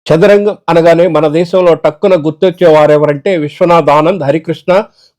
చదరంగం అనగానే మన దేశంలో టక్కున గుర్తొచ్చేవారెవరంటే విశ్వనాథ్ ఆనంద్, హరికృష్ణ,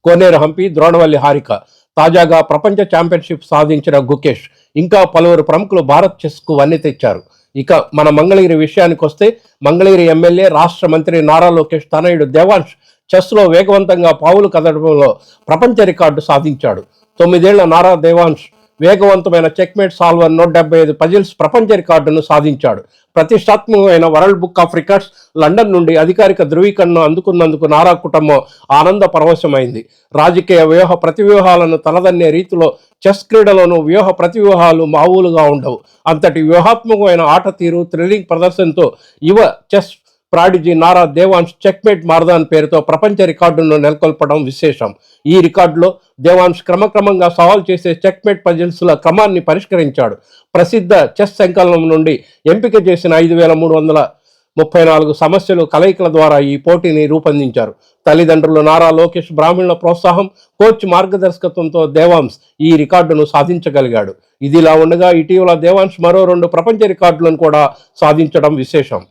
కోనేరు హంపి, ద్రోణవల్లి హారిక. తాజాగా ప్రపంచ ఛాంపియన్షిప్ సాధించిన గుకేష్, ఇంకా పలువురు ప్రముఖులు భారత్ చెస్కు వన్నె తెచ్చారు. ఇక మన మంగళగిరి విషయానికి వస్తే, మంగళగిరి ఎమ్మెల్యే, రాష్ట్ర మంత్రి నారా లోకేష్ తనయుడు దేవాంశ్ చెస్లో వేగవంతంగా పావులు కదలడంలో ప్రపంచ రికార్డు సాధించాడు. 9 ఏళ్ల నారా దేవాంశ్ వేగవంతమైన చెక్మేట్ సాల్వర్ 175 పజిల్స్ ప్రపంచ రికార్డును సాధించాడు. ప్రతిష్టాత్మకమైన world book of records London నుండి అధికారిక ధృవీకరణను అందుకున్నందుకు నారా కుటుంబం ఆనంద పరవశమైంది. రాజకీయ వ్యూహ ప్రతివ్యూహాలను తలదన్నే రీతిలో చెస్ క్రీడలోనూ వ్యూహ ప్రతివ్యూహాలు మామూలుగా ఉండవు. అంతటి వ్యూహాత్మకమైన ఆట తీరు, థ్రిల్లింగ్ ప్రదర్శనతో యువ chess prodigy Nara Devansh checkmate marathon పేరుతో ప్రపంచ రికార్డును నెలకొల్పడం విశేషం. ఈ రికార్డులో దేవాంశ్ క్రమక్రమంగా సవాల్ చేసే చెక్మేట్ పజిల్స్ల క్రమాన్ని పరిష్కరించాడు. ప్రసిద్ధ చెస్ సంకలనం నుండి ఎంపిక చేసిన 5334 సమస్యలు కలయికల ద్వారా ఈ పోటీని రూపొందించారు. తల్లిదండ్రులు నారా లోకేష్, బ్రాహ్మణుల ప్రోత్సాహం, కోచ్ మార్గదర్శకత్వంతో దేవాంశ్ ఈ రికార్డును సాధించగలిగాడు. ఇదిలా ఉండగా ఇటీవల దేవాంశ్ మరో 2 ప్రపంచ రికార్డులను కూడా సాధించడం విశేషం.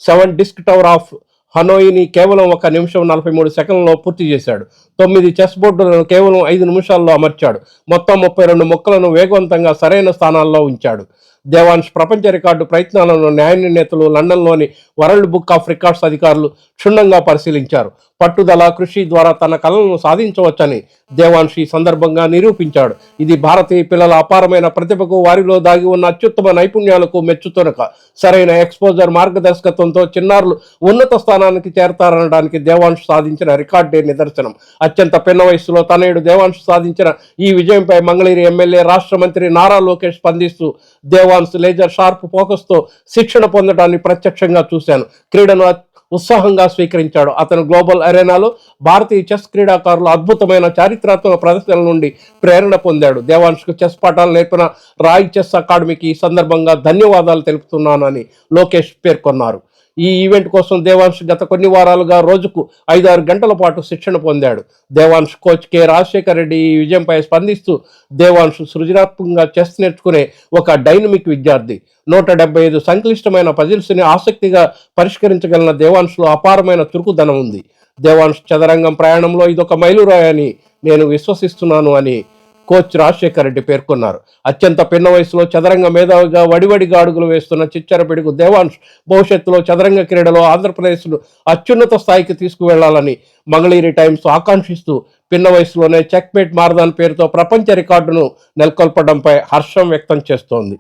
7 డిస్క్ టవర్ ఆఫ్ హనోయిని కేవలం 1 నిమిషం 43 సెకండ్లలో పూర్తి చేశాడు. 9 చెస్ బోర్డులను కేవలం 5 నిమిషాల్లో అమర్చాడు. మొత్తం 32 ముక్కలను వేగవంతంగా సరైన స్థానాల్లో ఉంచాడు. దేవాంశ్ ప్రపంచ రికార్డు ప్రయత్నాలను న్యాయ నిర్ణేతలు, లండన్లోని వరల్డ్ బుక్ ఆఫ్ రికార్డ్స్ అధికారులు క్షుణ్ణంగా పరిశీలించారు. పట్టుదల, కృషి ద్వారా తన కళలను సాధించవచ్చని దేవాంశ్ ఈ సందర్భంగా నిరూపించాడు. ఇది భారతీయ పిల్లల అపారమైన ప్రతిభకు, వారిలో దాగి ఉన్న అత్యుత్తమ నైపుణ్యాలకు మెచ్చుతునక. సరైన ఎక్స్పోజర్, మార్గదర్శకత్వంతో చిన్నారులు ఉన్నత స్థానానికి చేరతారనడానికి దేవాంశ్ సాధించిన రికార్డే నిదర్శనం. అత్యంత పిన్న వయస్సులో తనయుడు దేవాంశ్ సాధించిన ఈ విజయంపై మంగళగిరి ఎమ్మెల్యే, రాష్ట్ర మంత్రి నారా లోకేష్ స్పందిస్తూ, దేవాంశ్ లేజర్ షార్ప్ ఫోకస్తో శిక్షణ పొందడాన్ని ప్రత్యక్షంగా చూశాను. క్రీడను ఉత్సాహంగా స్వీకరించాడు. అతను గ్లోబల్ అరేనాలో భారతీయ చెస్ క్రీడాకారుల అద్భుతమైన చారిత్రాత్మక ప్రదర్శనల నుండి ప్రేరణ పొందాడు. దేవాంశ్కు చెస్ పాఠాలు నేర్పిన రాయ్ చెస్ అకాడమీకి ఈ సందర్భంగా ధన్యవాదాలు తెలుపుతున్నానని లోకేష్ పేర్కొన్నారు. ఈ ఈవెంట్ కోసం దేవాంశ్ గత కొన్ని వారాలుగా రోజుకు 5-6 గంటల పాటు శిక్షణ పొందాడు. దేవాంశ్ కోచ్ కె రాజశేఖర్ రెడ్డి ఈ విజయంపై స్పందిస్తూ, దేవాంశ్ సృజనాత్మకంగా చెస్ నేర్చుకునే ఒక డైనమిక్ విద్యార్థి. 175 సంక్లిష్టమైన పజిల్స్ని ఆసక్తిగా పరిష్కరించగలిగిన దేవాంశ్లో అపారమైన చురుకుదనం ఉంది. దేవాంశ్ చదరంగం ప్రయాణంలో ఇదొక మైలురాయని నేను విశ్వసిస్తున్నాను అని కోచ్ రాజశేఖర్ రెడ్డి పేర్కొన్నారు. అత్యంత పిన్న వయసులో చదరంగ మేధావిగా వడివడిగా అడుగులు వేస్తున్న చిచ్చర పిడుగు దేవాంశ్ భవిష్యత్తులో చదరంగ క్రీడలో ఆంధ్రప్రదేశ్ను అత్యున్నత స్థాయికి తీసుకువెళ్లాలని మంగళగిరి టైమ్స్ ఆకాంక్షిస్తూ, పిన్న వయసులోనే చెక్మేట్ మారథాన్ పేరుతో ప్రపంచ రికార్డును నెలకొల్పడంపై హర్షం వ్యక్తం చేస్తోంది.